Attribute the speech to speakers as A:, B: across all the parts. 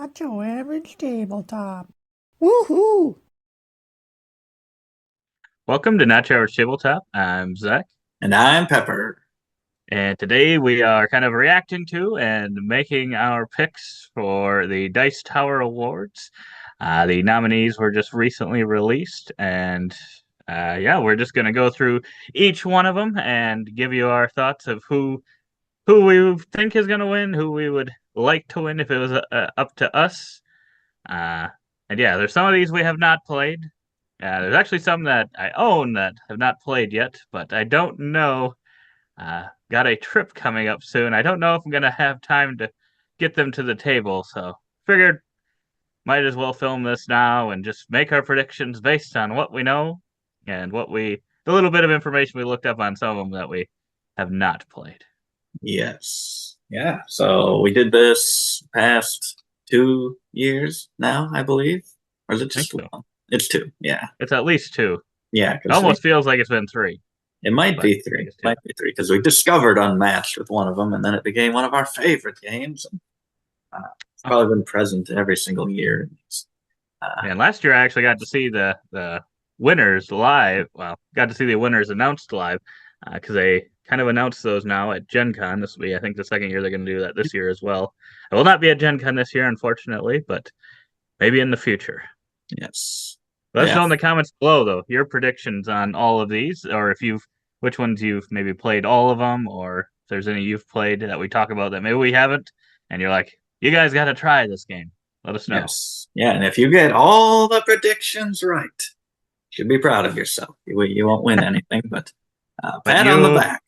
A: Not your average tabletop. Woohoo!
B: Welcome to Not Your Average Tabletop. I'm Zach,
C: And I'm Pepper.
B: and today we are kind of reacting to and making our picks for the Dice Tower Awards. The nominees were just recently released, and yeah, we're just going to go through each one of them and give you our thoughts of who we think is going to win, who we would like to win if it was up to us. Uh, and yeah, there's some of these we have not played. There's actually some that I own that have not played yet, but I don't know. Got a trip coming up soon. I don't know if I'm gonna have time to get them to the table, so figured might as well film this now and just make our predictions based on what we know and the little bit of information we looked up on some of them that we have not played.
C: Yes. Yeah. So we did this past 2 years now, I believe. Or is it
B: I think
C: just
B: so.
C: one? It's two. Yeah.
B: It's at least two.
C: Yeah.
B: It almost feels like it's been three,
C: it might
B: but
C: be
B: I think
C: three.
B: it's two.
C: Might be three because we discovered Unmatched with one of them, and then it became one of our favorite games. It's
B: Oh,
C: probably been present every single year. Uh,
B: and last year I actually got to see the winners live. Well, got to see the winners announced live because they kind of announced those now at Gen Con. This will be, I think, the second year they're going to do that this year as well. I will not be at Gen Con this year, unfortunately, but maybe in the future.
C: yes.
B: Let us
C: Yeah.
B: know in the comments below, though, your predictions on all of these, or if which ones you've maybe played all of them, or if there's any you've played that we talk about that maybe we haven't, and you're like, you guys got to try this game. Let us know.
C: Yes. Yeah. And if you get all the predictions right, you should be proud of yourself. You won't win anything, but
B: But
C: pat on the
B: you,
C: back.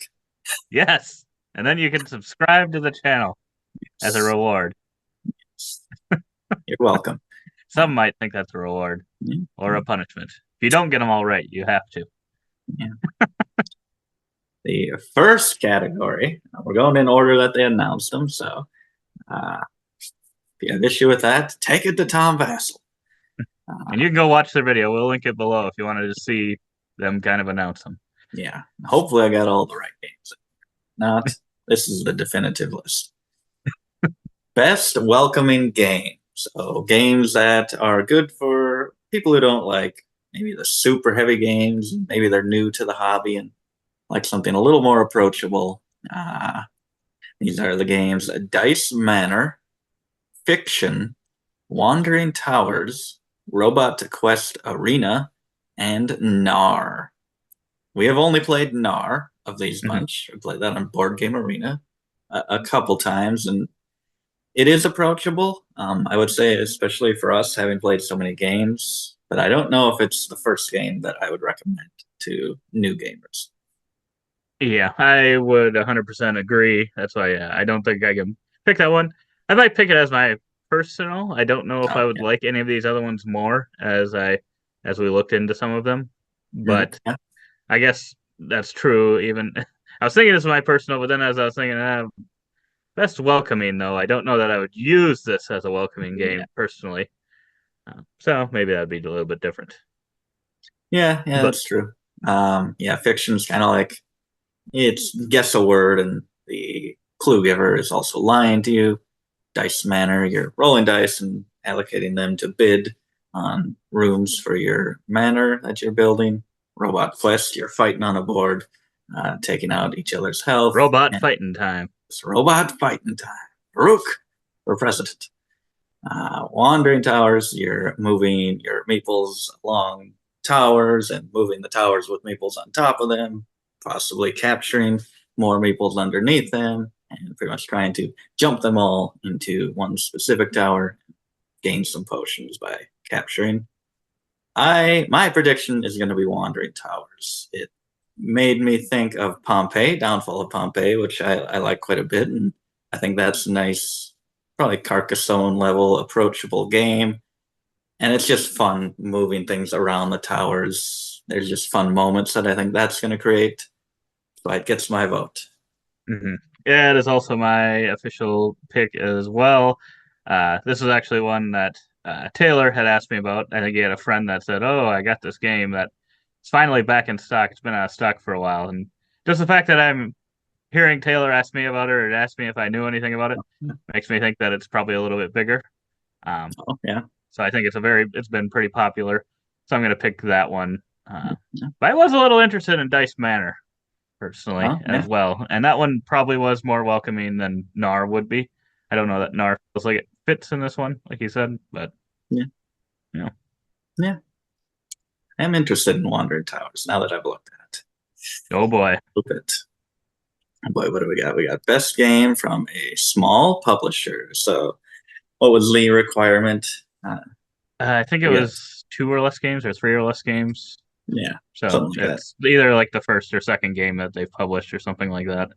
B: yes, and then you can subscribe to the channel as a
C: Yes.
B: reward.
C: You're welcome.
B: Some might think that's a reward
C: Yeah,
B: or a punishment. If you don't get them all right, you have to.
C: yeah. The first category, we're going in order that they announced them. So uh, if you have issue with that, take it to Tom Vassell.
B: And
C: Uh,
B: you can go watch their video. We'll link it below if you wanted to see them kind of announce them.
C: yeah, hopefully I got all the right games. Not, this is the definitive list. Best welcoming game. So games that are good for people who don't like maybe the super heavy games. Maybe they're new to the hobby and like something a little more approachable. Uh, these are the games Dice Manor, Fiction, Wandering Towers, Robot Quest Arena, and Gnar. We have only played Gnar of these
B: Mhm.
C: bunch. We played that on Board Game Arena a couple times, and it is approachable. I would say, especially for us having played so many games, but I don't know if it's the first game that I would recommend to new gamers.
B: Yeah, I would 100% agree. That's why I don't think I can pick that one. I might pick it as my personal. I don't know if I
C: Oh,
B: would
C: yeah.
B: like any of these other ones more as we looked into some of them.
C: Mhm.
B: But
C: Yeah.
B: I guess that's true. Even I was thinking this was my personal, but then as I was thinking, best welcoming though, I don't know that I would use this as a welcoming
C: Yeah.
B: game personally. So maybe that'd be a little bit different.
C: Yeah, yeah,
B: But
C: that's true. Yeah, fiction's kind of like it's guess a word, and the clue giver is also lying to you. Dice Manor, you're rolling dice and allocating them to bid on rooms for your manor that you're building. Robot Quest, you're fighting on a board, taking out each other's health.
B: robot
C: And
B: fighting time.
C: it's robot fighting time. Rook for president. Wandering Towers, you're moving your meeples along towers and moving the towers with meeples on top of them, possibly capturing more meeples underneath them, and pretty much trying to jump them all into one specific tower, gain some potions by capturing. My prediction is going to be Wandering Towers. It made me think of Pompeii, Downfall of Pompeii, which I like quite a bit, and I think that's a nice, probably Carcassonne level, approachable game. And it's just fun moving things around the towers. There's just fun moments that I think that's going to create. So it gets my vote.
B: Hmm. Yeah, it is also my official pick as well. This was actually one that Taylor had asked me about. I think he had a friend that said, "Oh, I got this game that it's finally back in stock. It's been out of stock for a while." And just the fact that I'm hearing Taylor ask me about it or ask me if I knew anything about it makes me think that it's probably a little bit bigger.
C: Oh, yeah.
B: So I think it's been pretty popular. So I'm going to pick that one. But I was a little interested in Dice Manor personally
C: Oh,
B: as
C: yeah.
B: well, and that one probably was more welcoming than Nar would be. I don't know that Nar feels like it fits in this one, like you said, but
C: Yeah.
B: you know,
C: Yeah. I'm interested in Wandering Towers now that I've looked at it.
B: oh boy,
C: A little bit. Boy, what do we got? We got best game from a small publisher. So, what was the requirement?
B: I think it
C: Yeah,
B: was 2 or less games or 3 or less games.
C: yeah,
B: So
C: something like that.
B: it's either like the first or second game that they've published or something like that.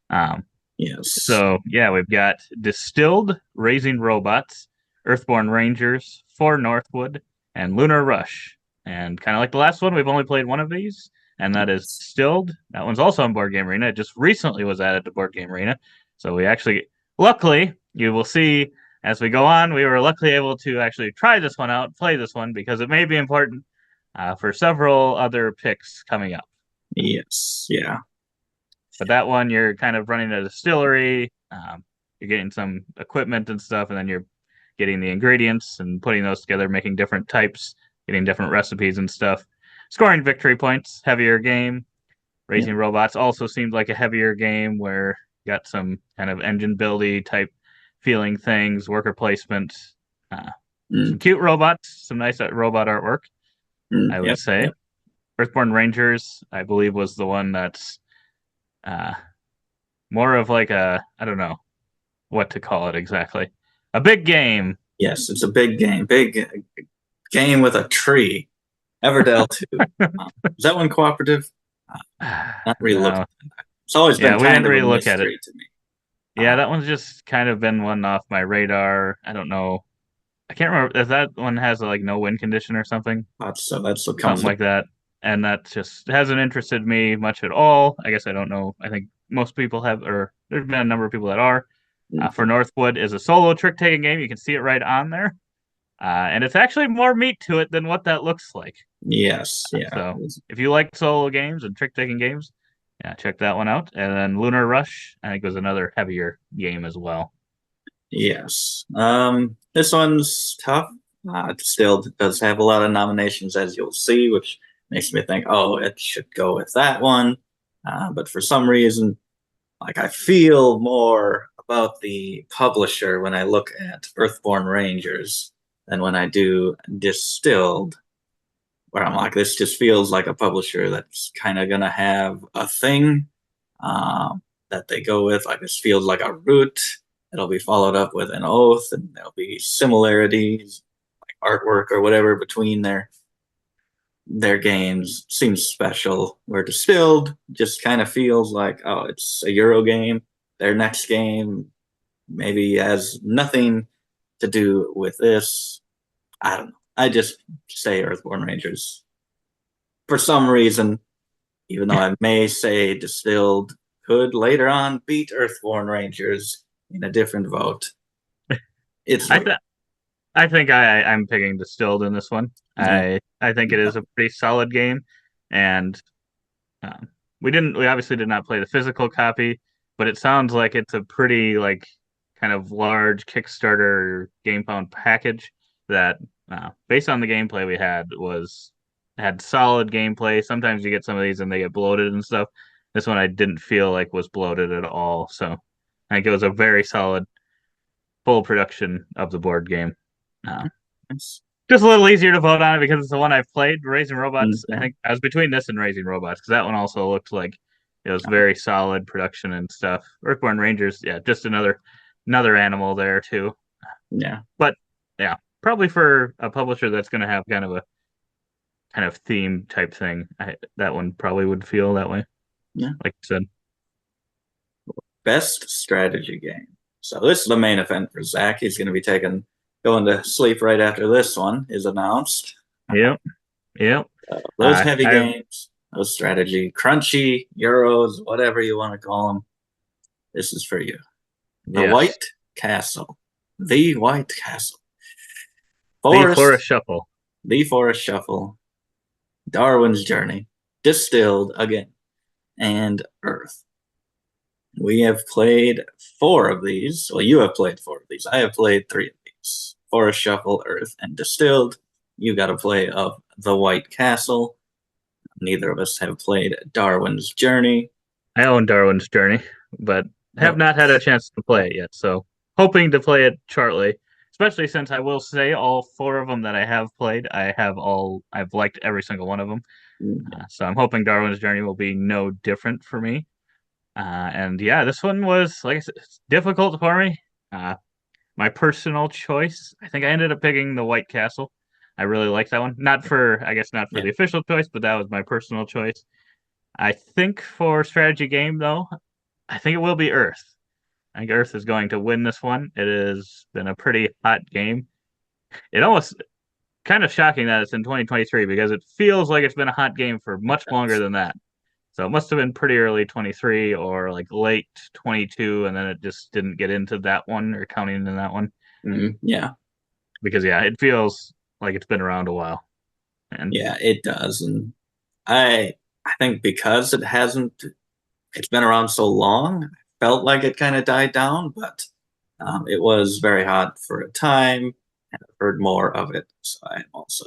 B: Um,
C: Yes.
B: So yeah, we've got Distilled, Raising Robots, Earthborn Rangers, For Northwood, and Lunar Rush. And kind of like the last one, we've only played one of these, and that is
C: Yes.
B: Distilled. That one's also on Board Game Arena. It just recently was added to Board Game Arena. So we actually, luckily, you will see as we go on, we were luckily able to actually try this one out, play this one, because it may be important for several other picks coming up.
C: Yes. Yeah.
B: But that one, you're kind of running a distillery. You're getting some equipment and stuff, and then you're getting the ingredients and putting those together, making different types, getting different recipes and stuff. Scoring victory points, heavier game.
C: Yeah.
B: Raising robots also seemed like a heavier game where you got some kind of engine buildy type feeling things, worker placement, uh, some
C: Mm,
B: cute robots, some nice robot artwork, I would
C: yep.
B: say.
C: Yep.
B: Earthborn Rangers, I believe, was the one that's uh, more of like a, I don't know what to call it exactly. A big game.
C: Yes. It's a big game. Big game with a tree. Everdell 2. Is that one cooperative? Uh, not really looked.
B: No.
C: It's always been
B: Yeah, we didn't
C: kind of a
B: really look at it.
C: mystery to me.
B: Yeah, that one's just kind of been one off my radar. I don't know. I can't remember if that one has like no win condition or something,
C: So that's what comes
B: something
C: with.
B: like that. And that just hasn't interested me much at all. I guess I don't know. I think most people have, or there's been a number of people that are. For Northwood is a solo trick taking game. You can see it right on there. And it's actually more meat to it than what that looks like.
C: Yes. Yeah.
B: So if you like solo games and trick taking games, yeah, check that one out. And then Lunar Rush, I think, was another heavier game as well.
C: Yes. This one's tough. It still does have a lot of nominations, as you'll see, which makes me think, oh, it should go with that one. But for some reason, like I feel more about the publisher when I look at Earthborn Rangers than when I do Distilled, where I'm like, this just feels like a publisher that's kind of gonna have a thing that they go with. Like this feels like a root. It'll be followed up with an oath, and there'll be similarities, like artwork or whatever, between their games. Seems special. Where Distilled just kind of feels like, oh, it's a Euro game. Their next game maybe has nothing to do with this. I don't know. I just say Earthborn Rangers for some reason, even though I may say Distilled could later on beat Earthborn Rangers in a different vote. It's
B: I
C: Root.
B: th- I think I'm picking Distilled in this one.
C: Yeah.
B: I think it is a pretty solid game, and um, we obviously did not play the physical copy, but it sounds like it's a pretty like kind of large Kickstarter game pound package that based on the gameplay we had solid gameplay. Sometimes you get some of these and they get bloated and stuff. This one I didn't feel like was bloated at all. So I think it was a very solid full production of the board game. Uh,
C: Yes.
B: just a little easier to vote on it because it's the one I've played. Raising Robots. I
C: Yeah.
B: think I was between this and Raising Robots because that one also looked like it was very solid production and stuff. Earthborn Rangers, yeah, just another animal there too.
C: Yeah.
B: But yeah, probably for a publisher that's going to have kind of theme type thing, that one probably would feel that way.
C: Yeah.
B: Like you said.
C: Best strategy game. So this is the main event for Zach. He's going to be going to sleep right after this one is announced.
B: Yep. Yep.
C: Those heavy
B: I've
C: games, those strategy, crunchy, Euros, whatever you want to call them, this is for you. The
B: yes.
C: White Castle. The White Castle.
B: The Forest Shuffle.
C: The Forest Shuffle. Darwin's Journey. Distilled again. And Earth. We have played 4 of these. Well, you have played 4 of these. I have played 3 of these. Forest Shuffle, Earth, and Distilled. You got to play of The White Castle. Neither of us have played Darwin's Journey.
B: I own Darwin's Journey, but have
C: Oh,
B: not had a chance to play it yet. So hoping to play it shortly. Especially since I will say all four of them that I have played, I've liked every single one of them. So I'm hoping Darwin's Journey will be no different for me. And yeah, this one was, like I said, it's difficult for me. Uh, my personal choice, I think I ended up picking the White Castle. I really like that one. I guess not for
C: yeah.
B: the official choice, but that was my personal choice. I think for strategy game though, I think it will be Earth. I think Earth is going to win this one. It has been a pretty hot game. It almost kind of shocking that it's in 2023 because it feels like it's been a hot game for much longer than that. So it must have been pretty early 23 or like late 22, and then it just didn't get into that one or counting in that one.
C: Yeah.
B: Because yeah, it feels like it's been around a while. And
C: Yeah, it does. And I think because it's been around so long, I felt like it kind of died down, but it was very hot for a time, and I've heard more of it. So I'm also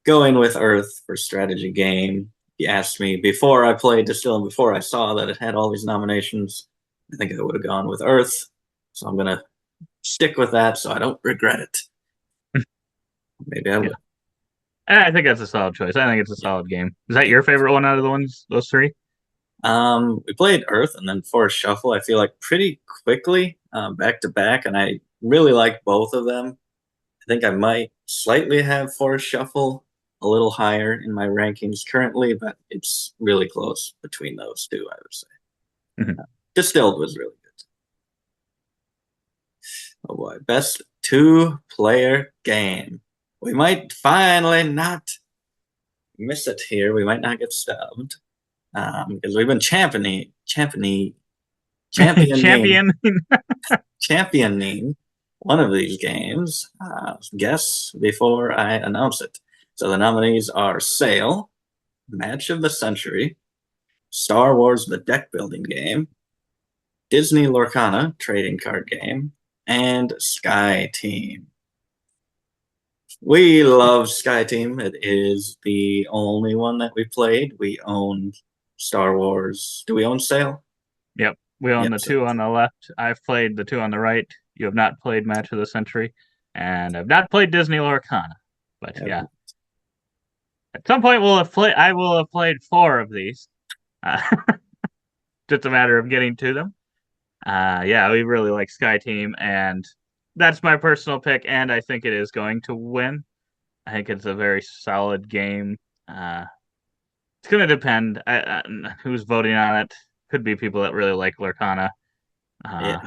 C: going with Earth for strategy game. You asked me before I played Distill and before I saw that it had all these nominations. I think I would have gone with Earth. So I'm gonna stick with that so I don't regret it. Maybe I
B: yeah,
C: will.
B: and I think that's a solid choice. I think it's a solid game. Is that your favorite one out of the ones, those three?
C: We played Earth and then Forest Shuffle. I feel like pretty quickly, back to back, and I really like both of them. I think I might slightly have Forest Shuffle a little higher in my rankings currently, but it's really close between those two, I would say.
B: Mhm.
C: Distilled was really good. Oh boy, best two-player game. We might finally not miss it here. We might not get stubbed because we've been championing
B: Champion.
C: championing one of these games. Guess before I announce it. So the nominees are Sail, Match of the Century, Star Wars: The Deck Building Game, Disney Lorcana Trading Card Game, and Sky Team. We love Sky Team. It is the only one that we played. We own Star Wars. Do we own Sail?
B: Yep. We own
C: Yep.
B: the
C: So,
B: two on the left. I've played the two on the right. You have not played Match of the Century. And I've not played Disney Lorcana. But yeah. At some point I will have played four of these. Uh, just a matter of getting to them. Yeah, we really like Sky Team, and that's my personal pick, and I think it is going to win. I think it's a very solid game. Uh, it's going to depend who's voting on it. Could be people that really like Lorcana. Uh,
C: yeah.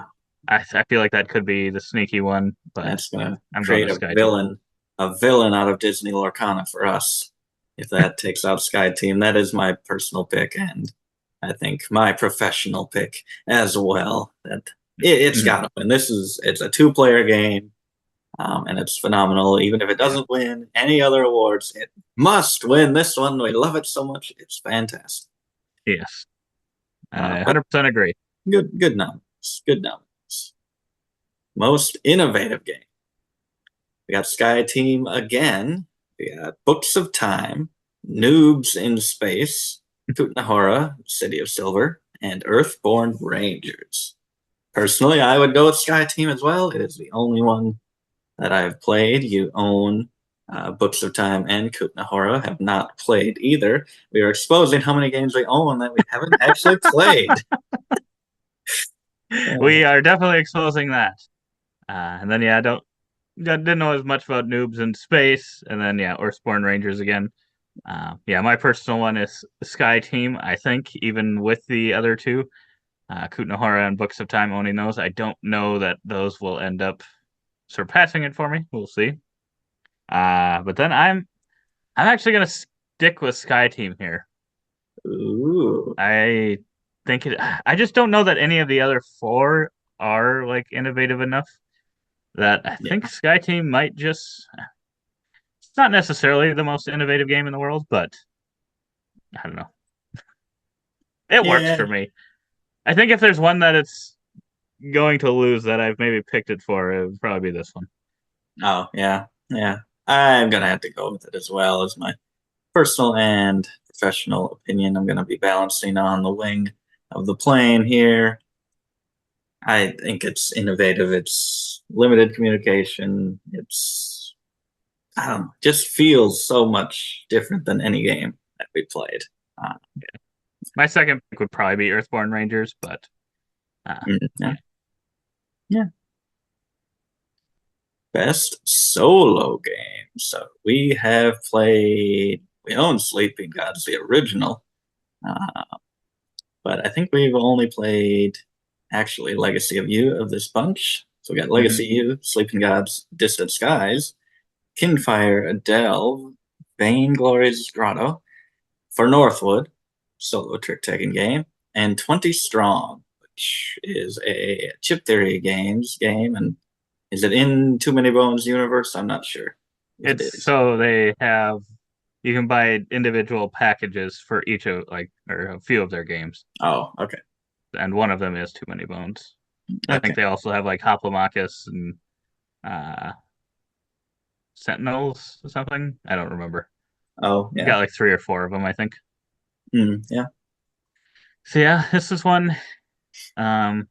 B: I feel like that could be the sneaky one, but
C: That's gonna
B: I'm going
C: create
B: to Sky Team.
C: a villain out of Disney Lorcana for us. If that takes out Sky Team, that is my personal pick, and I think my professional pick as well. That it's
B: Mhm.
C: got to win. It's a two-player game, and it's phenomenal. Even if it
B: Yeah.
C: doesn't win any other awards, it must win this one. We love it so much. It's fantastic.
B: Yes, I
C: But
B: 100% agree.
C: good numbers. Good numbers. Most innovative game. We got Sky Team again. We got Books of Time, Noobs in Space, Kutnahora, City of Silver, and Earthborn Rangers. Personally, I would go with Sky Team as well. It is the only one that I've played. You own Books of Time and Kutnahora, have not played either. We are exposing how many games we own that we haven't actually played.
B: We are definitely exposing that. And then yeah, I didn't know as much about Noobs in Space, and then yeah, Earthborn Rangers again. Yeah, my personal one is Sky Team. I think even with the other two, Kutnahora and Books of Time owning those, I don't know that those will end up surpassing it for me. We'll see. But then I'm actually gonna stick with Sky Team here.
C: Ooh.
B: I think it. I just don't know that any of the other four are like innovative enough that I
C: Yeah.
B: think Sky Team might just. It's not necessarily the most innovative game in the world, but I don't know. It works
C: Yeah.
B: for me. I think if there's one that it's going to lose that I've maybe picked it for, it would probably be this one.
C: Oh, yeah. Yeah. I'm going to have to go with it as well as my personal and professional opinion. I'm going to be balancing on the wing of the plane here. I think it's innovative. It's limited communication. It's, I don't know, just feels so much different than any game that we played. Uh,
B: My second pick would probably be Earthborn Rangers, but
C: yeah. Yeah. Best solo game. So we have played, we own Sleeping Gods, the original, uh, but I think we've only played actually Legacy of You of this bunch. So we got
B: mhm.
C: Legacy You, Sleeping Gods, Distant Skies, Kinfire, Delve, Vainglory's Grotto, for Northwood, solo trick taking game, and 20 Strong, which is a chip theory games game. And is it in Too Many Bones universe? I'm not sure if it
B: It's
C: is.
B: so they have you can buy individual packages for each of like or a few of their games,
C: Oh, okay.
B: and one of them is Too Many Bones. I
C: Okay.
B: think they also have like Hoplomachus and uh, Sentinels or something. I don't remember.
C: Oh,
B: You
C: yeah.
B: got like three or four of them, I think.
C: Yeah.
B: So yeah, this is one. Um,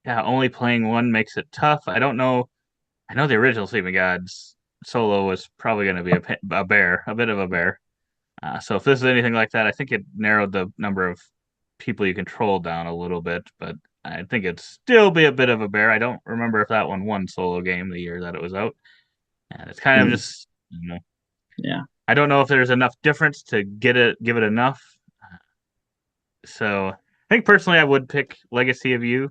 B: yeah, only playing one makes it tough. I don't know. I know the original Sleeping Gods solo was probably going to be a bear, a bit of a bear. So if this is anything like that, I think it narrowed the number of people you control down a little bit, but I think it'd still be a bit of a bear. I don't remember if that one won solo game the year that it was out, and it's kind of
C: Mm,
B: just you know
C: yeah.
B: I don't know if there's enough difference to give it enough. So I think personally I would pick Legacy of You,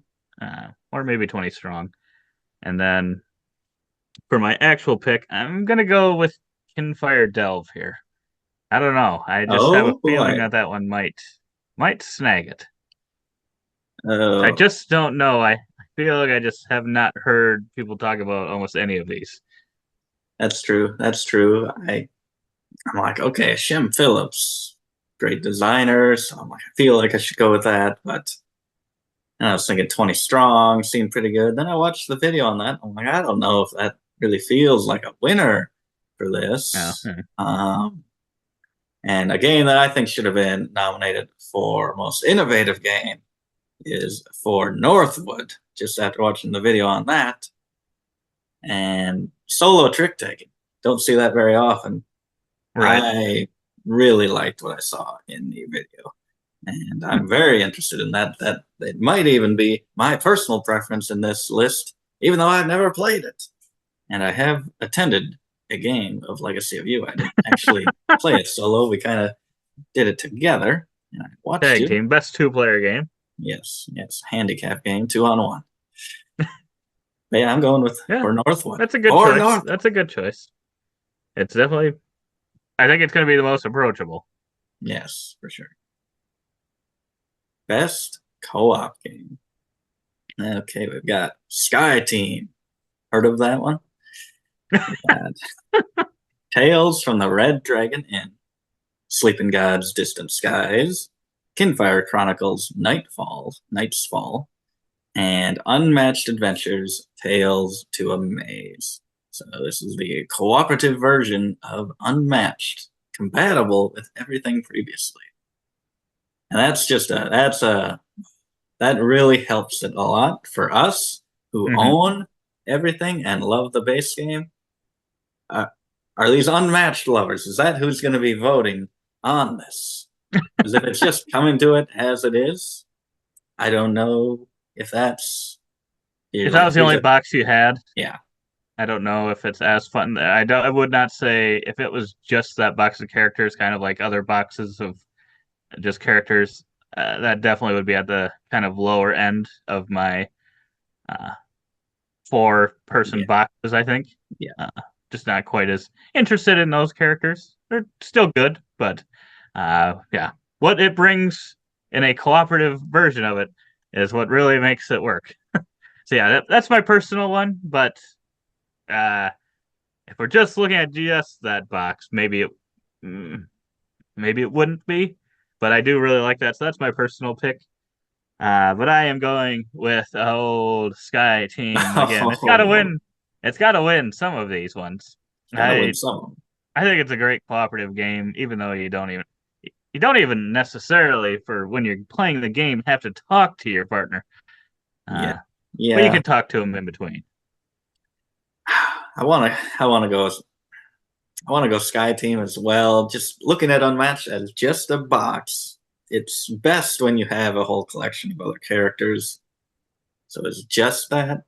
B: or maybe 20 Strong, and then for my actual pick, I'm gonna go with Kinfire Delve here. I don't know. I just have a
C: Oh,
B: feeling
C: boy.
B: that that one might snag it. I
C: Oh,
B: just don't know. I feel like I just have not heard people talk about almost any of these.
C: that's true. That's true. I'm like, okay, Shem Phillips, great designer. So I'm like, I feel like I should go with that. But and I was thinking 20 Strong seemed pretty good. Then I watched the video on that. I'm like, I don't know if that really feels like a winner for
B: Oh,
C: this. And a game that I think should have been nominated for most innovative game is for Northwood, just after watching the video on that. And solo trick taking. Don't see that very often.
B: right.
C: I really liked what I saw in the video. And
B: Hmm.
C: I'm very interested in that. That it might even be my personal preference in this list, even though I've never played it. And I have attended a game of Legacy of You. I didn't actually play it solo. We kind of did it together, and I watched
B: Tag
C: you.
B: team, best two-player game.
C: Yes, yes, handicap game, 2-on-1. But yeah, I'm going with
B: Yeah,
C: for Northwood.
B: that's a good
C: For
B: choice.
C: Northwood.
B: That's a good choice. It's definitely. I think it's going to be the most approachable.
C: Yes, for sure. Best co-op game. Okay, we've got Sky Team. Heard of that one? Tales from the Red Dragon Inn, Sleeping Gods Distant Skies, Kinfire Chronicles Night's Fall, and Unmatched Adventures Tales to a Maze. So this is the cooperative version of Unmatched, compatible with everything previously. And that really helps it a lot for us who
B: Hmm.
C: own everything and love the base game. Uh, are these unmatched lovers? Is that who's going to be voting on this? Because if it's just coming to it as it is, I don't know if that's you're
B: If that
C: like
B: was the only box you had,
C: yeah.
B: I don't know if it's as fun. I don't. I would not say if it was just that box of characters, kind of like other boxes of just characters. That definitely would be at the kind of lower end of my uh, four-person
C: Yeah,
B: boxes. I think.
C: yeah.
B: Uh, just not quite as interested in those characters. They're still good, but yeah, what it brings in a cooperative version of it is what really makes it work. So yeah, that's my personal one. But uh, if we're just looking at just that box, mm, maybe it wouldn't be. But I do really like that, so that's my personal pick. But I am going with old Sky Team again. It's got to
C: Oh,
B: win. It's got to win some of these ones.
C: Gotta win
B: I
C: some.
B: I think it's a great cooperative game, even though you don't even necessarily for when you're playing the game have to talk to your partner.
C: Yeah.
B: But you
C: Yeah.
B: can talk to them in between.
C: I want to go Sky Team as well. Just looking at Unmatched as just a box, it's best when you have a whole collection of other characters. So it's just that.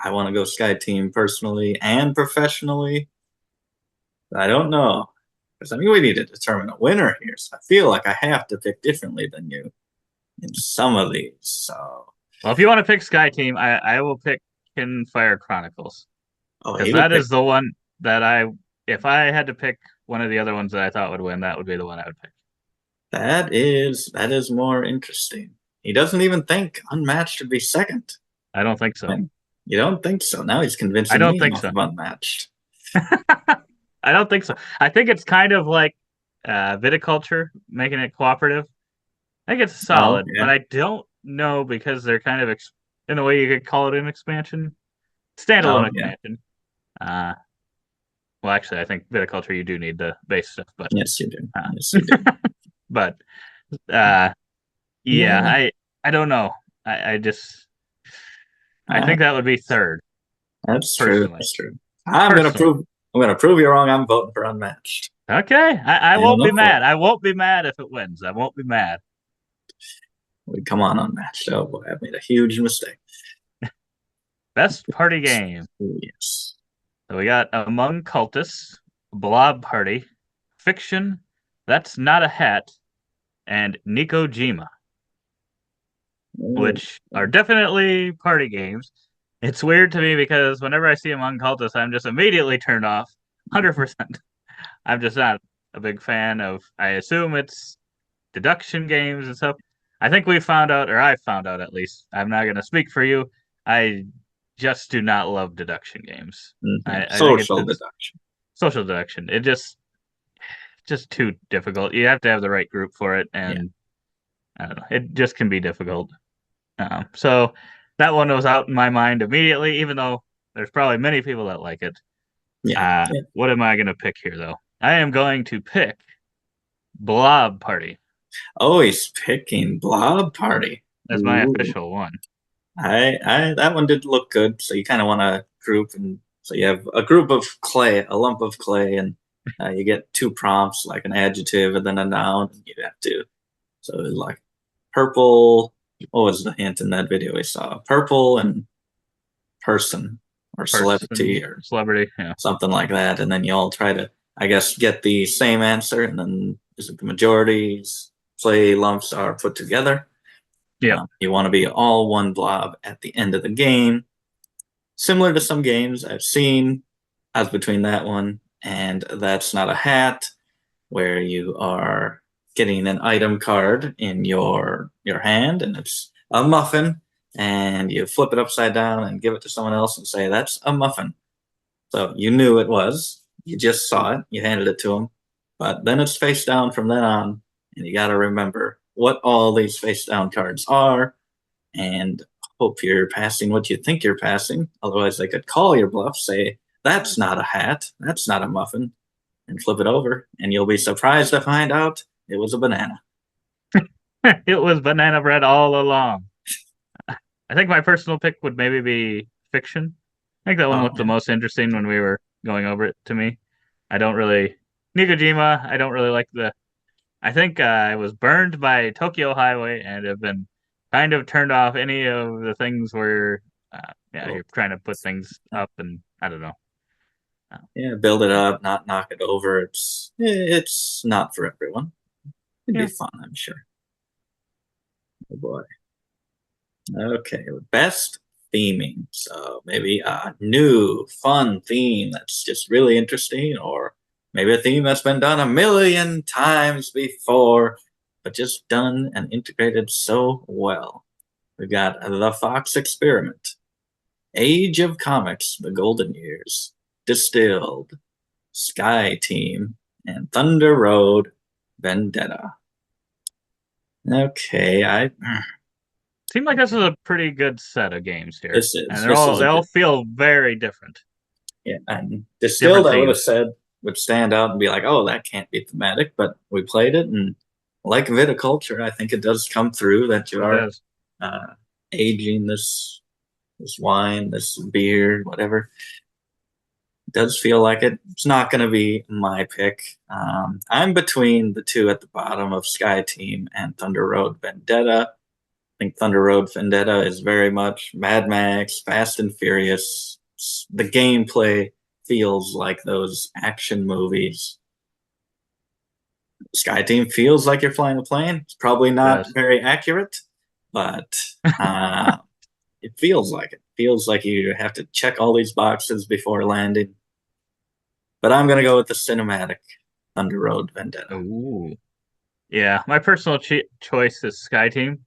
C: I want to go Sky Team personally and professionally. But I don't know. Because I mean, we need to determine a winner here. So I feel like I have to pick differently than you in some of these. So,
B: Well, if you want to pick Sky Team, I will pick Kin Fire Chronicles
C: oh,
B: because
C: he would
B: that
C: pick
B: is the one that if I had to pick one of the other ones that I thought would win, that would be the one I would pick.
C: that is more interesting. He doesn't even think Unmatched should be second.
B: I don't think so.
C: And you don't think so? Now he's
B: I
C: convincing
B: don't
C: me
B: think
C: off
B: so.
C: of Unmatched.
B: I don't think so. I think it's kind of like viticulture, making it cooperative. I think it's
C: Oh,
B: solid, but
C: yeah.
B: I don't know because they're kind of in a way you could call it an expansion, standalone
C: Oh, yeah.
B: expansion. Uh, well, actually, I think viticulture you do need the base stuff, but
C: Yes, you do.
B: uh,
C: Yes, you do.
B: but uh, yeah,
C: Yeah,
B: I don't know. I
C: uh,
B: think that would be third
C: that's true.
B: personally.
C: That's true. I'm gonna
B: Personally,
C: prove. I'm gonna prove you wrong. I'm voting for Unmatched.
B: okay. I
C: I don't
B: won't be
C: know for
B: mad. I won't be mad if it wins. I won't be mad.
C: come on, Unmatched. Oh boy, I've made a huge mistake.
B: Best party game.
C: Yes.
B: So we got Among Cultists, Blob Party, Fiction, That's Not a Hat, and Nikojima,
C: Oh,
B: which are definitely party games. It's weird to me because whenever I see Among Cultists, I'm just immediately turned off. 100%. I'm just not a big fan of, I assume it's deduction games and stuff. I think we found out, or I found out at least, I'm not going to speak for you. I just do not love deduction games. I think
C: social
B: it's
C: deduction.
B: social deduction. Just too difficult. You have to have the right group for it,
C: Yeah.
B: and I don't know. It just can be difficult. So that one was out in my mind immediately, even though there's probably many people that like it.
C: Yeah. Yeah.
B: What am I going to pick here, though? I am going to pick Blob Party
C: Oh, he's picking Blob Party.
B: as my
C: Ooh.
B: official one.
C: That one did look good. So you kind of want to group, and so you have a group of clay, a lump of clay, and you get two prompts, like an adjective and then a noun. And you have to, so like purple. What was the hint in that video we saw? Purple and person or
B: Person,
C: celebrity or
B: celebrity, yeah.
C: something like that, and then you all try to, I guess, get the same answer, and then is it the majorities clay lumps are put together.
B: Yep.
C: You want to be all one blob at the end of the game. Similar to some games I've seen, as between that one and That's Not a Hat, where you are getting an item card in your hand, and it's a muffin, and you flip it upside down and give it to someone else and say, "That's a muffin." So you knew it was. You just saw it. You handed it to them. But then it's face down from then on, and you got to remember what all these face down cards are, and hope you're passing what you think you're passing. Otherwise, they could call your bluff, say, "That's not a hat. That's not a muffin," and flip it over, and you'll be surprised to find out it was a banana.
B: It was banana bread all along. I think my personal pick would maybe be Fiction. I think that one
C: Oh,
B: looked the
C: yeah.
B: most interesting when we were going over it to me. I don't really Nikojima, I don't really like the I think I was burned by Tokyo Highway and have been kind of turned off any of the things where yeah,
C: Well,
B: you're trying to put things up and I don't know. Uh,
C: yeah, build it up, not knock it over. It's not for everyone. It'd be
B: yeah.
C: fun, I'm sure. Oh boy. Okay, best theming. So maybe a new, fun theme that's just really interesting, or maybe a theme that's been done a million times before, but just done and integrated so well. We've got The Fox Experiment, Age of Comics, The Golden Years, Distilled, Sky Team, and Thunder Road Vendetta. Okay, I
B: Seemed like this is a pretty good set of games here.
C: this
B: And
C: is
B: they're
C: this
B: all
C: is
B: they
C: a
B: all
C: good.
B: feel very different.
C: Yeah, and Distilled,
B: Different
C: I would have
B: themes.
C: said would stand out and be like, oh, that can't be thematic, but we played it, and like viticulture, I think it does come through that you
B: It
C: are
B: does.
C: uh, aging this wine, this beer, whatever. It does feel like it. It's not going to be my pick. I'm between the two at the bottom of Sky Team and Thunder Road Vendetta. I think Thunder Road Vendetta is very much Mad Max, Fast and Furious. The gameplay feels like those action movies. Sky Team feels like you're flying a plane. It's probably
B: It
C: not
B: does.
C: very accurate, but it feels like it. Feels like you have to check all these boxes before landing. But I'm gonna go with the cinematic Thunder Road Vendetta.
B: Ooh. Yeah, my personal choice is Sky Team.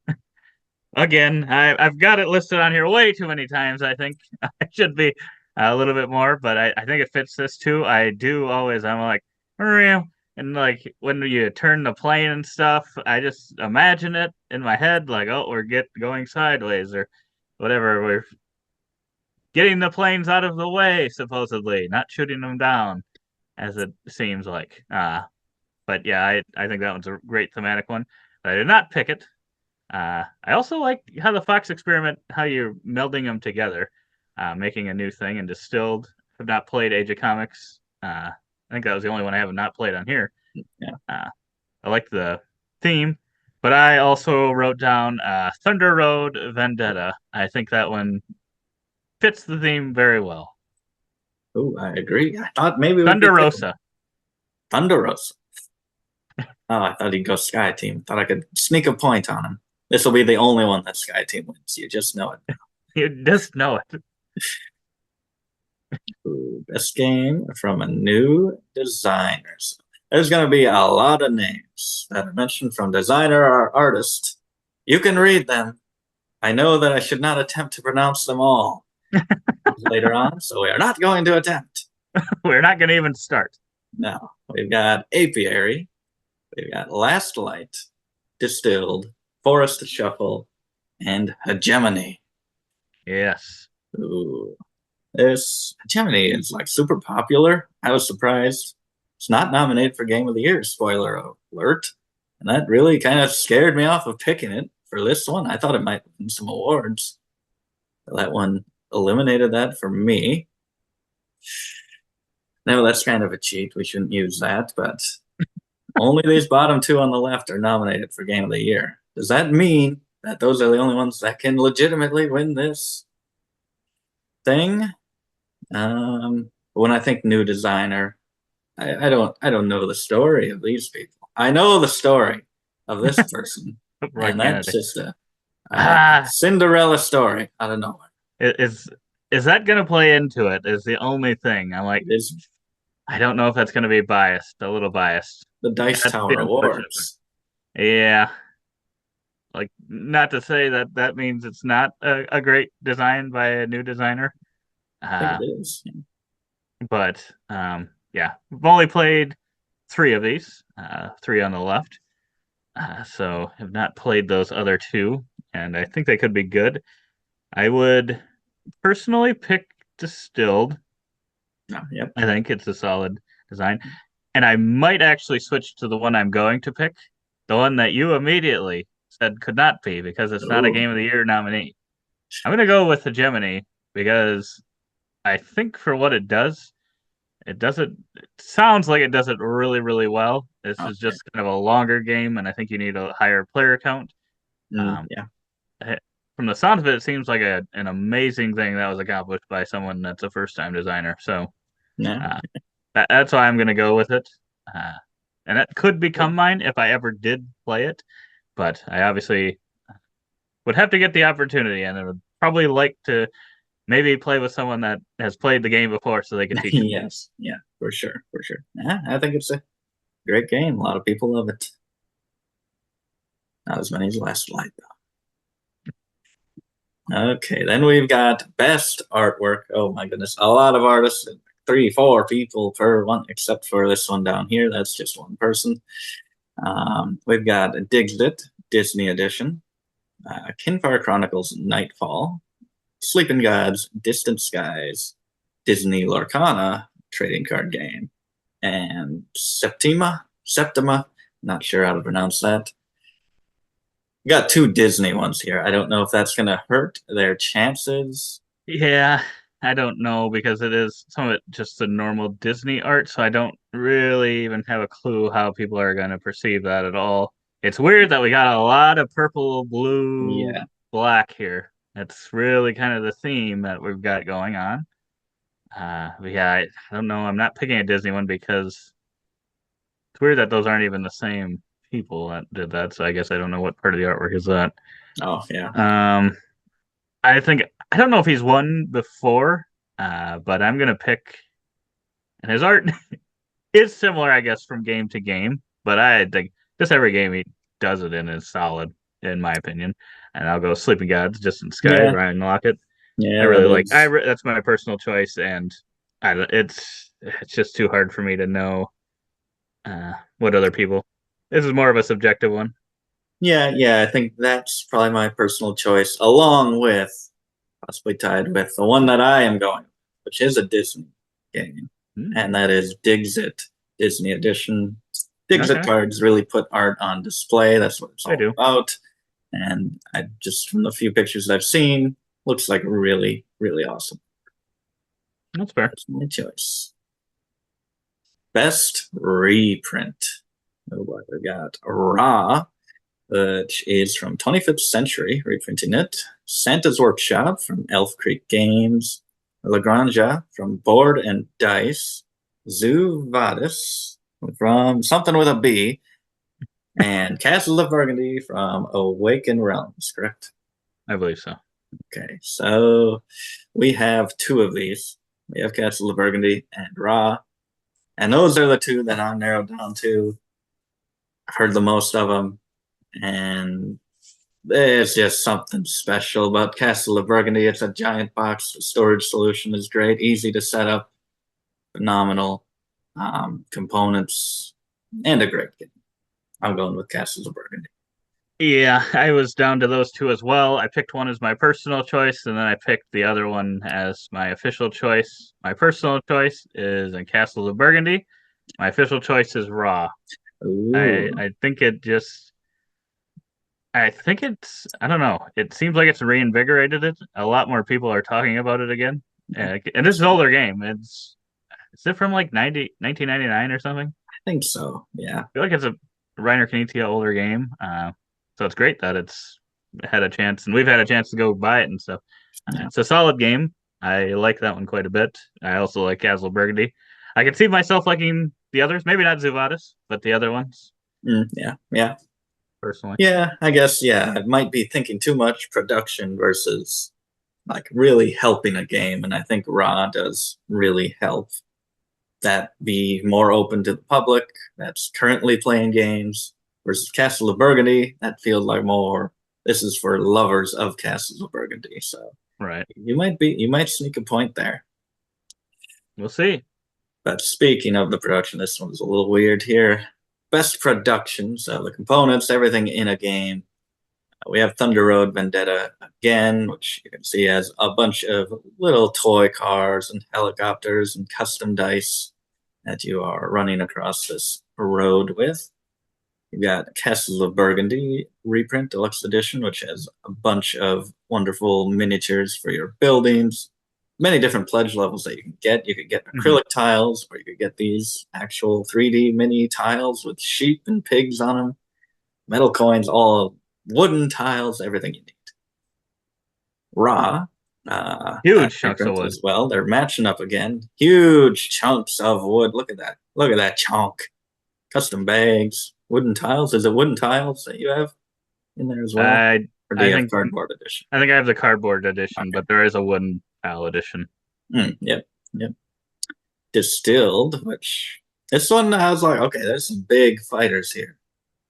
B: Again, I've got it listed on here way too many times. I think I should be a little bit more, but I think it fits this too. I do always, I'm like, "Meow," and like when you turn the plane and stuff, I just imagine it in my head, like, oh, we're going sideways or whatever. We're getting the planes out of the way, supposedly, not shooting them down, as it seems like. But yeah, I think that one's a great thematic one. But I did not pick it. I also like how the Fox experiment, how you're melding them together, making a new thing. And Distilled, have not played Age of Comics. I think that was the only one I have not played on here.
C: Yeah.
B: I like the theme, but I also wrote down Thunder Road Vendetta. I think that one fits the theme very well.
C: Oh, I agree. I thought maybe it would be
B: Thunder
C: different.
B: Rosa.
C: Thunderos. Oh, I thought he'd go Sky Team. Thought I could sneak a point on him. This will be the only one that Sky Team wins. You just know it.
B: You just know it.
C: Ooh, best game from a new designer. So there's going to be a lot of names that are mentioned from designer or artist. You can read them. I know that I should not attempt to pronounce them all later on, so we are not going to attempt.
B: We're not going to even start.
C: No, we've got Apiary, we've got Last Light, Distilled, Forest Shuffle, and Hegemony.
B: Yes.
C: Ooh, this Hegemony is like super popular. I was surprised. It's not nominated for Game of the Year, spoiler alert. And that really kind of scared me off of picking it for this one. I thought it might win some awards. That one eliminated that for me. No, that's kind of a cheat. We shouldn't use that, but only these bottom two on the left are nominated for Game of the Year. Does that mean that those are the only ones that can legitimately win this thing? When I think new designer, I don't know the story of these people. I know the story of this person,
B: Roy
C: and that's
B: Kennedy.
C: just a
B: Ah,
C: Cinderella story out of nowhere.
B: is is that going to play into it? Is the only thing. I'm like,
C: It is
B: I don't know if that's going to be biased, a little biased.
C: the Dice
B: That's the
C: Tower
B: unfortunate part.
C: Awards.
B: Yeah, like not to say that that means it's not a great design by a new designer.
C: I think
B: Uh,
C: it is.
B: but yeah, I've only played three of these, three on the left. So have not played those other two, and I think they could be good. I would personally pick Distilled.
C: Oh, yep.
B: I think it's a solid design. And I might actually switch to the one I'm going to pick, the one that you immediately said could not be because it's not a
C: Ooh.
B: Game of the Year nominee. I'm going to go with the Gemini because I think for what it does, it sounds like it does it really, really well. This is
C: Okay.
B: just kind of a longer game, and I think you need a higher player count. Um,
C: Yeah.
B: eh, from the sound of it, it seems like an amazing thing that was accomplished by someone that's a first time designer. So
C: Yeah.
B: uh, that's why I'm going to go with it. Uh, and that could become mine if I ever did play it, but I obviously would have to get the opportunity, and I would probably like to maybe play with someone that has played the game before, so they can teach me.
C: Yes. Yeah. For sure. For sure. Yeah. I think it's a great game. A lot of people love it. Not as many as Last Light, though. Okay. Then we've got best artwork. Oh my goodness. A lot of artists. 3, 4 people per one, except for this one down here. That's just one person. We've got Dixit, Disney Edition, Kinfar Chronicles Nightfall, Sleeping Gods, Distant Skies, Disney Lorcana trading card game. And Septima, not sure how to pronounce that. Got two Disney ones here. I don't know if that's going to hurt their chances.
B: Yeah, I don't know because it is some of it just the normal Disney art, so I don't really even have a clue how people are going to perceive that at all. It's weird that we got a lot of purple, blue,
C: Yeah.
B: black here. That's really kind of the theme that we've got going on. But yeah, I don't know. I'm not picking a Disney one because it's weird that those aren't even the same people that did that. So I guess I don't know what part of the artwork is that.
C: Oh, yeah.
B: Um, I don't know if he's won before, but I'm gonna pick. And his art is similar, I guess, from game to game. But I think just every game he does it in is solid, in my opinion. And I'll go Sleeping Gods, Distant Sky,
C: Yeah.
B: Ryan Lockett. I
C: Yeah,
B: really
C: that
B: like.
C: is.
B: That's my personal choice, and it's just too hard for me to know what other people. This is more of a subjective one.
C: Yeah, I think that's probably my personal choice, along with possibly tied with the one that I am going, which is a Disney game,
B: Hmm,
C: and that is Digsit Disney Edition. Digsit
B: okay,
C: cards really put art on display. That's what it's
B: I
C: all
B: do.
C: about. And I just from the few pictures I've seen, looks like really, really awesome.
B: That's fair.
C: That's my choice. Best reprint. Oh, what we got? Raw, which is from 25th Century, reprinting it. Santa's Workshop from Elf Creek Games. Lagrange from Board and Dice. Zoo Vadis from something with a B. And Castle of Burgundy from Awaken Realms, correct?
B: I believe so.
C: Okay, so we have two of these. We have Castle of Burgundy and Ra. And those are the two that I'm narrowed down to. I've heard the most of them. And there's just something special about Castle of Burgundy. It's a giant box. The storage solution is great, easy to set up, phenomenal components, and a great game. I'm going with Castles of Burgundy.
B: Yeah, I was down to those two as well. I picked one as my personal choice, and then I picked the other one as my official choice. My personal choice is in Castles of Burgundy. My official choice is Raw. I
C: Ooh,
B: I think it just I think it's I don't know. It seems like it's reinvigorated it. A lot more people are talking about it again. And this is an older game. Is it from like 1999 or something?
C: I think so. Yeah.
B: Feel like it's a Reiner Knizia older game. So it's great that it's had a chance, and we've had a chance to go buy it and stuff.
C: Yeah.
B: It's a solid game. I like that one quite a bit. I also like Castle Burgundy. I can see myself liking the others, maybe not Zuvadis, but the other ones
C: Yeah. Yeah.
B: personally.
C: Yeah. I guess, yeah, I might be thinking too much production versus like really helping a game. And I think Raw does really help that be more open to the public that's currently playing games versus Castle of Burgundy. That feels like more, this is for lovers of Castles of Burgundy. So
B: Right.
C: you might sneak a point there.
B: We'll see.
C: But speaking of the production, this one's a little weird here. Best production, so the components, everything in a game. We have Thunder Road Vendetta again, which you can see has a bunch of little toy cars and helicopters and custom dice that you are running across this road with. You've got Castles of Burgundy reprint deluxe edition, which has a bunch of wonderful miniatures for your buildings. Many different pledge levels that you can get. You could get
B: Mhm.
C: acrylic tiles, or you could get these actual 3D mini tiles with sheep and pigs on them, metal coins, all wooden tiles, everything you need. Raw, that
B: Huge chunks of
C: reprint
B: wood.
C: as well. They're matching up again. Huge chunks of wood. Look at that. Look at that chunk. Custom bags, wooden tiles. Is it wooden tiles that you have in there as well?
B: I
C: Or do
B: I
C: you have
B: think
C: cardboard edition?
B: I think I have the cardboard edition,
C: Okay.
B: but there is a wooden tile edition.
C: Yep. Yep. Distilled, which this one I was like, okay, there's some big fighters here.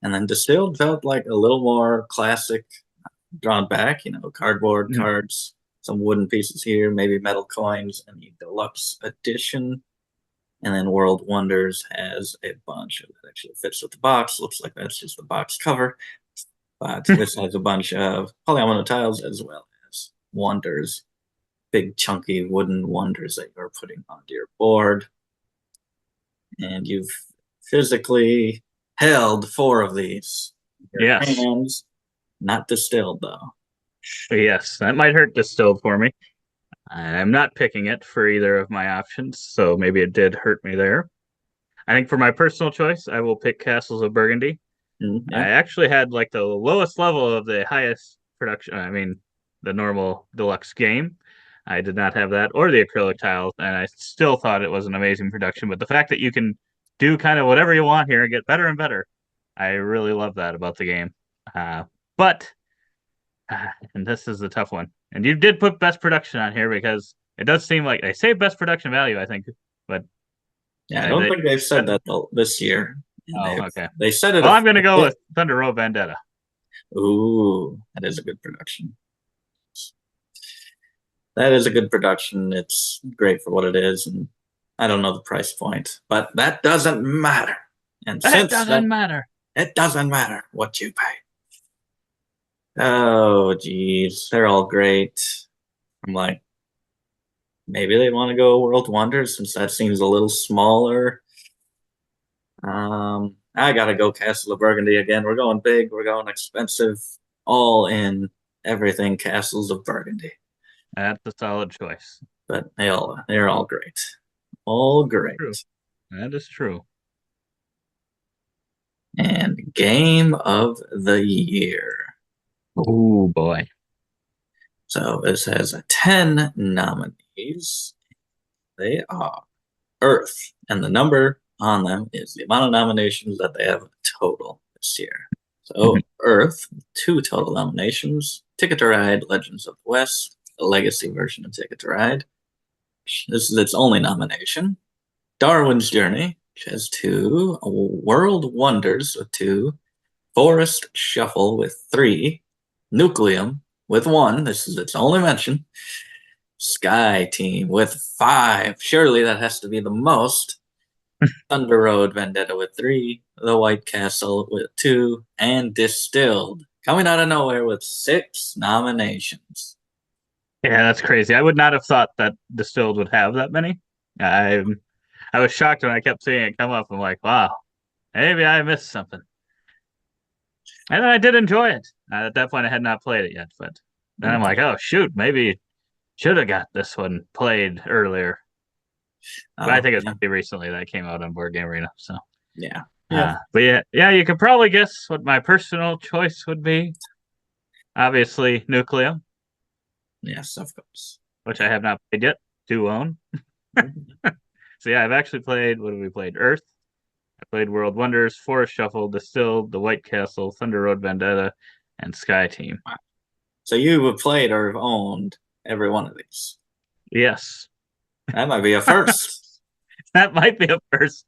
C: And then Distilled felt like a little more classic, drawn back, cardboard
B: Mhm.
C: cards, some wooden pieces here, maybe metal coins, and the deluxe edition. And then World Wonders has a bunch of it actually fits with the box. Looks like that's just the box cover. But this has a bunch of polyomino tiles as well as wonders. big chunky wooden wonders that you're putting onto your board. And you've physically held 4 of these in your
B: Yes.
C: hands, not distilled though.
B: Yes, that might hurt distilled for me. I'm not picking it for either of my options, so maybe it did hurt me there. I think for my personal choice, I will pick Castles of Burgundy. I
C: Yeah.
B: actually had like the lowest level of the highest production. I mean, the normal deluxe game. I did not have that or the acrylic tiles, and I still thought it was an amazing production. But the fact that you can do kind of whatever you want here and get better and better, I really love that about the game. But and this is the tough one. And you did put best production on here because it does seem like they say best production value, I think, but
C: Yeah, I don't think they've said that this year.
B: oh, okay.
C: They said it.
B: Well, I'm going to go with Thunder Road Vendetta.
C: Ooh, that is a good production. That is a good production. It's great for what it is, and I don't know the price point, but that doesn't matter. And
B: It doesn't matter.
C: It doesn't matter what you pay. Oh, geez, they're all great. I'm like, maybe they want to go World Wonders since that seems a little smaller. I gotta go Castle of Burgundy again. We're going big. We're going expensive. All in everything Castles of Burgundy.
B: That's a solid choice.
C: But they're all great. All great.
B: True. That is true.
C: And Game of the Year.
B: Oh boy.
C: So this has 10 nominees. They are Earth, and the number on them is the amount of nominations that they have total this year. So Earth, 2 total nominations. Ticket to Ride, Legends of the West, the legacy version of Ticket to Ride. This is its only nomination. Darwin's Journey, which has 2. World Wonders with 2. Forest Shuffle with 3. Nucleum with 1. This is its only mention. Sky Team with 5. Surely that has to be the most. Thunder Road Vendetta with 3. The White Castle with 2. And Distilled, coming out of nowhere with 6 nominations.
B: Yeah, that's crazy. I would not have thought that Distilled would have that many. I was shocked when I kept seeing it come up. I'm like, wow, maybe I missed something. And then I did enjoy it. At that point, I had not played it yet, but then I'm like, oh shoot, maybe should have got this one played earlier. But I think it's pretty recently that came out on Board Game Arena. So
C: yeah.
B: But yeah, you could probably guess what my personal choice would be. Obviously, Nucleum.
C: Yes, of course.
B: Which I have not played yet. To own. So yeah, I've actually played. What have we played? Earth. I played World Wonders, Forest Shuffle, Distilled, The White Castle, Thunder Road Vendetta, and Sky Team.
C: So you have played or have owned every one of these?
B: Yes.
C: That might be a first.
B: That might be a first.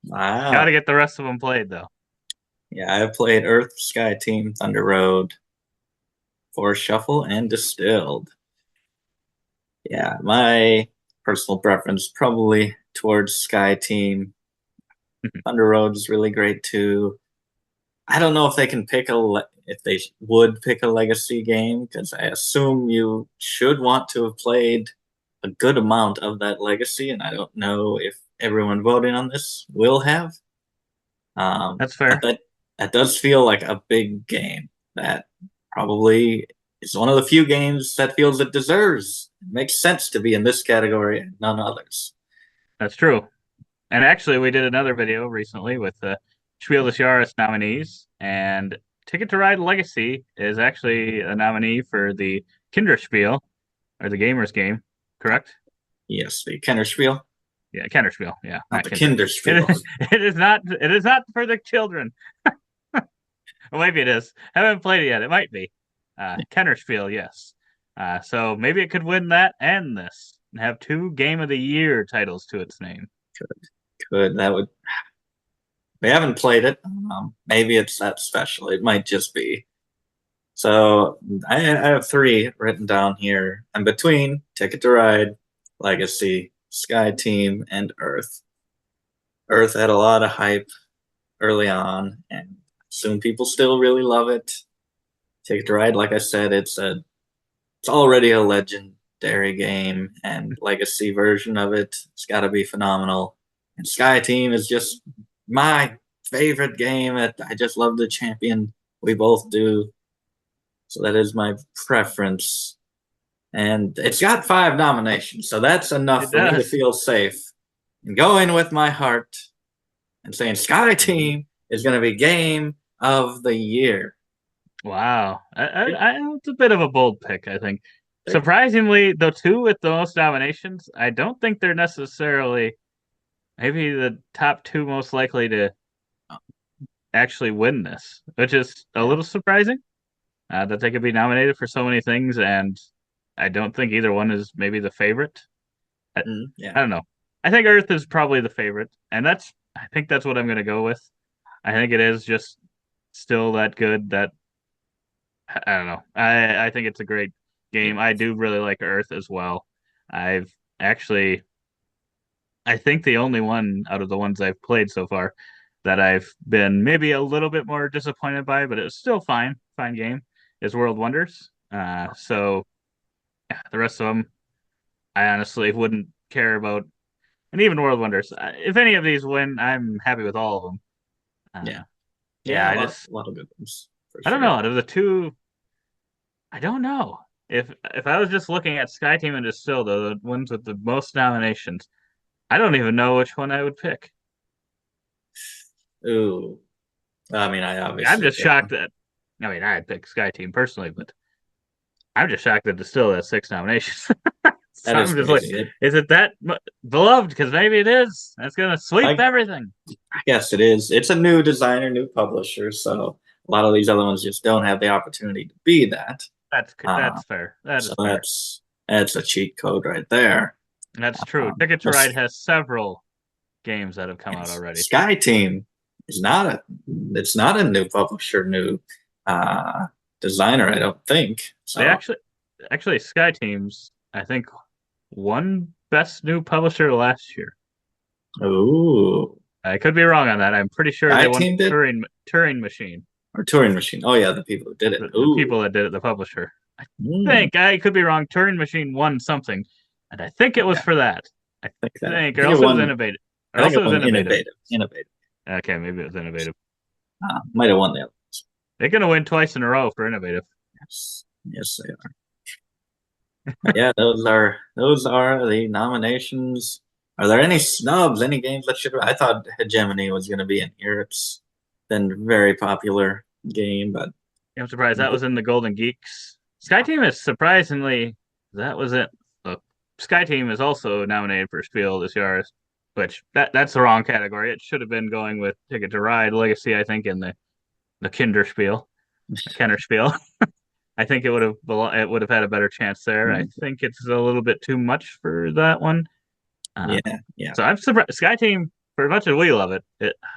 C: Wow.
B: Got to get the rest of them played, though.
C: Yeah, I've played Earth, Sky Team, Thunder Road, Forest Shuffle, and Distilled. Yeah, my personal preference probably towards Sky Team. Thunder Road is really great too. I don't know if they can pick if they would pick a legacy game, because I assume you should want to have played a good amount of that legacy, and I don't know if everyone voting on this will have.
B: That's fair.
C: That does feel like a big game that probably is one of the few games that feels it deserves. It makes sense to be in this category and none others.
B: That's true. And actually, we did another video recently with the Spiel des Jahres nominees, and Ticket to Ride Legacy is actually a nominee for the Kinderspiel, or the Gamers Game, correct?
C: Yes, the Kennerspiel.
B: Yeah, Kinderspiel. Yeah,
C: not the Kinderspiel.
B: It is not. It is not for the children. Well, maybe it is. I haven't played it yet. It might be. Kennerspiel, yes. So maybe it could win that and this, and have 2 Game of the Year titles to its name.
C: Could. That would. They haven't played it. Maybe it's that special. It might just be. So I have 3 written down here. I'm between Ticket to Ride, Legacy, Sky Team, and Earth. Earth had a lot of hype early on, and soon people still really love it. Ticket to Ride, like I said, it's already a legendary legendary game and legacy version of it. It's got to be phenomenal. And Sky Team is just my favorite game. I just love the champion. We both do. So that is my preference. And it's got 5 nominations, so that's enough
B: It
C: for me to
B: does.
C: feel safe. And going with my heart and saying Sky Team is going to be Game of the Year.
B: Wow. It's a bit of a bold pick, I think. Surprisingly, the two with the most nominations, I don't think they're necessarily maybe the top two most likely to actually win this, which is a little surprising that they could be nominated for so many things. And I don't think either one is maybe the favorite. I
C: Yeah.
B: don't know. I think Earth is probably the favorite, and I think that's what I'm going to go with. I think it is just still that good that I don't know. I think it's a great game. I do really like Earth as well. I've actually I think the only one out of the ones I've played so far that I've been maybe a little bit more disappointed by, but it's still fine game, is World Wonders. So yeah, the rest of them, I honestly wouldn't care about, and even World Wonders. If any of these win, I'm happy with all of them.
C: Yeah.
B: Yeah,
C: A lot of good ones for
B: I don't
C: sure.
B: know. Out of the two, I don't know. If I was just looking at Sky Team and Distill, the ones with the most nominations, I don't even know which one I would pick.
C: Ooh. I mean, I
B: I'm
C: obviously
B: just
C: picked
B: shocked
C: them.
B: that I'd pick Sky Team personally, but I'm just shocked that Distill has 6 nominations. So
C: That is
B: I'm just like,
C: crazy.
B: is it that beloved? Because maybe it is. That's gonna sweep
C: I
B: everything.
C: guess it is. It's a new designer, new publisher, so a lot of these other ones just don't have the opportunity to be that.
B: That's fair. That
C: So
B: is fair.
C: that's a cheat code right there.
B: That's true.
C: Um,
B: Ticket to
C: the
B: Ride has several games that have come out already.
C: Sky Team is not a it's not a new publisher, new uh, designer. I don't think
B: They
C: so.
B: actually Sky Teams, I think, won best new publisher last year.
C: Ooh,
B: I could be wrong on that. I'm pretty sure they
C: Sky
B: won
C: Team did
B: Turing Machine.
C: or Touring Machine. Oh yeah, the people who did it.
B: The
C: Ooh,
B: people that did it, the publisher. I
C: mm,
B: think I could be wrong. Turing Machine won something, and I think it was
C: yeah,
B: for that.
C: I
B: Or
C: think it
B: else it was
C: won.
B: innovative. Or
C: I think
B: else it
C: it
B: was
C: won
B: innovative.
C: innovative. Innovative.
B: Okay, maybe it was innovative.
C: Might have won the other.
B: They're gonna win twice in a row for innovative.
C: Yes, they are. But yeah, those are the nominations. Are there any snubs? Any games that should? I thought Hegemony was going to be in here. It's been a very popular game, but
B: I'm surprised that was in the Golden Geeks. Sky Team is surprisingly that was it. Look, Sky Team is also nominated for Spiel this year, which that's the wrong category. It should have been going with Ticket to Ride Legacy, I think, in the Kinderspiel, the Kennerspiel. I think it would have had a better chance there. I think it's a little bit too much for that one.
C: yeah,
B: So I'm surprised. Sky Team, for as much as we love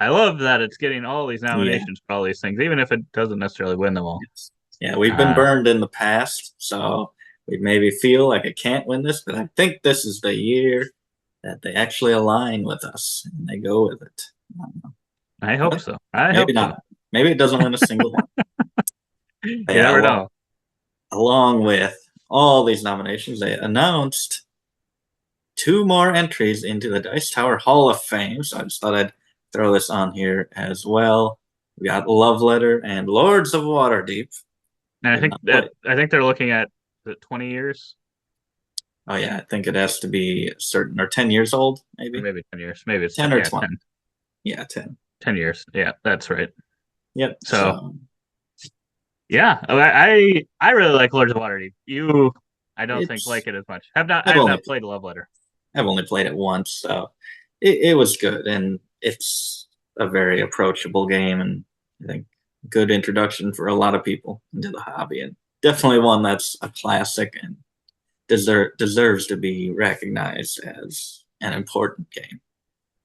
B: I love that it's getting all these
C: yeah,
B: nominations for all these things, even if it doesn't necessarily win them all.
C: yes. Yeah. We've been burned in the past, so we maybe feel like it can't win this, but I think this is the year that they actually align with us and they go with it.
B: I hope so. I
C: Maybe
B: hope so.
C: not. Maybe it doesn't win a single one.
B: You
C: Yeah,
B: never know.
C: along with all these nominations, they announced 2 more entries into the Dice Tower Hall of Fame. So I just thought I'd throw this on here as well. We got Love Letter and Lords of Waterdeep.
B: And
C: Have not played.
B: I think they're looking at the 20 years,
C: Oh yeah, I think it has to be certain or 10 years old, maybe.
B: or maybe 10 years. Maybe it's
C: 10
B: 10,
C: or
B: yeah,
C: 20.
B: 10,
C: Yeah, 10.
B: 10 years. Yeah, that's right.
C: Yep.
B: So yeah, I really like Lords of Waterdeep. I don't think
C: it's
B: like it as much. I
C: I've
B: have
C: only
B: not played Love Letter.
C: I've only played it once, so it was good, and it's a very approachable game, and I think good introduction for a lot of people into the hobby, and definitely one that's a classic and deserves to be recognized as an important game.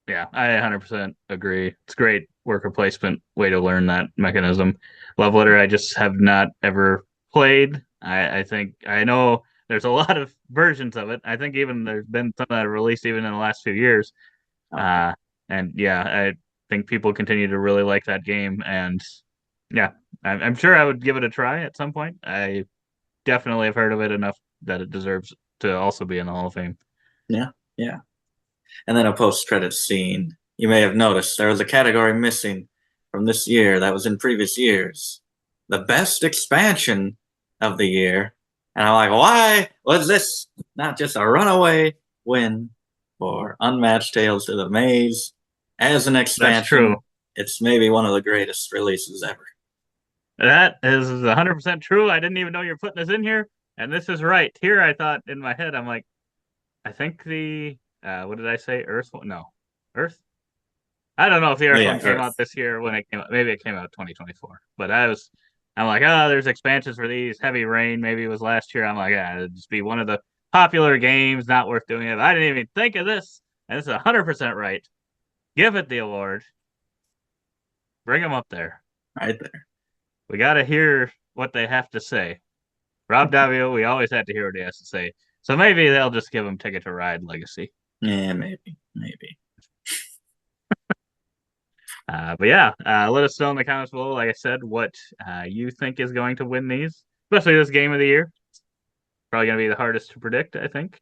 B: Yeah, I 100% agree. It's great worker placement way to learn that mechanism. Love Letter, I just have not ever played. I think I know there's a lot of versions of it. I think even there's been some that are released even in the last few years.
C: Okay.
B: And yeah, I think people continue to really like that game. And yeah, I'm sure I would give it a try at some point. I definitely have heard of it enough that it deserves to also be in the Hall of Fame.
C: Yeah, yeah. And then a post-credits scene. You may have noticed there was a category missing from this year that was in previous years. The best expansion of the year. And I'm like, why was this not just a runaway win for Unmatched Tales to the Maze as an expansion?
B: That's true.
C: It's maybe one of the greatest releases ever.
B: That is 100% true. I didn't even know you're putting this in here. And this is right. Here, I thought in my head, I'm like, I think the, what did I say? Earth? No. Earth? I don't know if the
C: Oh,
B: Earth
C: yeah,
B: one came
C: Earth.
B: out this year when it came out. Maybe it came out 2024. But I'm like, oh, there's expansions for these. Heavy Rain, maybe it was last year. I'm like, it'd just be one of the popular games, not worth doing it. I didn't even think of this. And it's 100% right. Give it the award. Bring them up there.
C: Right there.
B: We got to hear what they have to say. Rob Davio, we always have to hear what he has to say. So maybe they'll just give him Ticket to Ride Legacy.
C: Yeah, maybe.
B: But yeah, let us know in the comments below, like I said, what you think is going to win these, especially this game of the year. Probably going to be the hardest to predict, I think.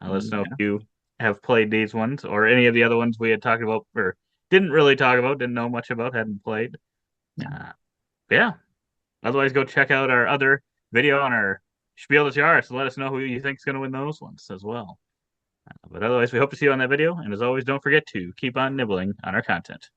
B: Let us know if you have played these ones or any of the other ones we had talked about or didn't really talk about, didn't know much about, hadn't played. Yeah. Otherwise, go check out our other video on our Spiel des Jahres to let us know who you think is going to win those ones as well. But otherwise, we hope to see you on that video. And as always, don't forget to keep on nibbling on our content.